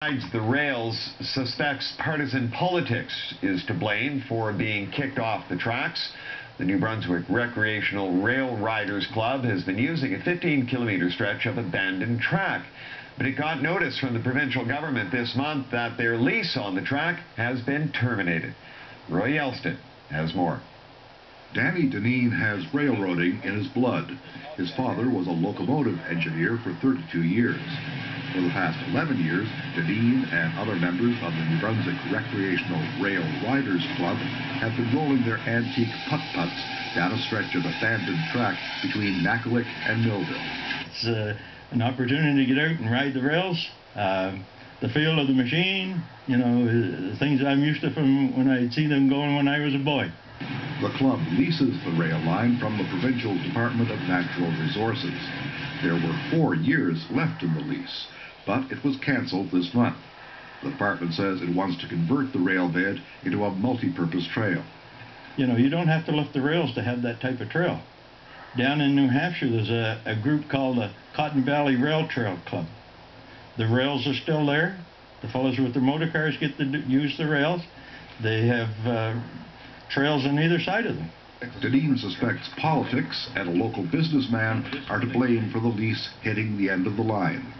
Besides the rails, suspects partisan politics is to blame for being kicked off the tracks. The New Brunswick Recreational Rail Riders Club has been using a 15-kilometer stretch of abandoned track. But it got notice from the provincial government this month that their lease on the track has been terminated. Roy Elston has more. Danny Deneen has railroading in his blood. His father was a locomotive engineer for 32 years. For the past 11 years, Deneen and other members of the New Brunswick Recreational Rail Riders Club have been rolling their antique putt-putts down a stretch of abandoned track between NACKAWIC and Millville. It's an opportunity to get out and ride the rails, the feel of the machine, you know, the things I'm used to from when I'd see them going when I was a boy. The club leases the rail line from the Provincial Department of Natural Resources. There were 4 years left in the lease, but it was cancelled this month. The department says it wants to convert the rail bed into a multi-purpose trail. You know, you don't have to lift the rails to have that type of trail. Down in New Hampshire, there's a group called the Cotton Valley Rail Trail Club. The rails are still there. The fellows with their motor cars get to use the rails. They have trails on either side of them. Deneen suspects politics and a local businessman are to blame for the lease hitting the end of the line.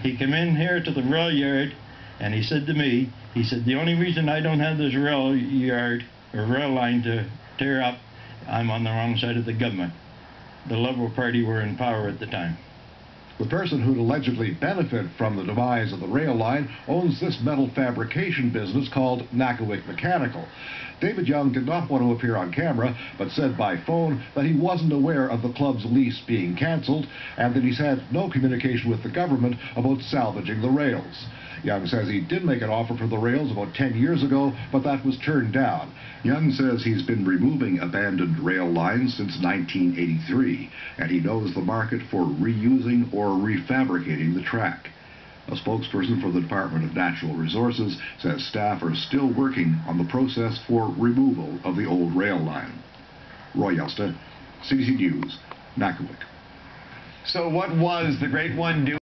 He came in here to the rail yard and he said to me, he said, the only reason I don't have this rail yard or rail line to tear up, I'm on the wrong side of the government. The Liberal Party were in power at the time. The person who'd allegedly benefit from the demise of the rail line owns this metal fabrication business called NACKAWIC Mechanical. David Young did not want to appear on camera, but said by phone that he wasn't aware of the club's lease being cancelled and that he's had no communication with the government about salvaging the rails. Young says he did make an offer for the rails about 10 years ago, but that was turned down. Young says he's been removing abandoned rail lines since 1983, and he knows the market for reusing or refabricating the track. A spokesperson for the Department of Natural Resources says staff are still working on the process for removal of the old rail line. Roy Elston, CBC News, NACKAWIC. So what was the Great One doing?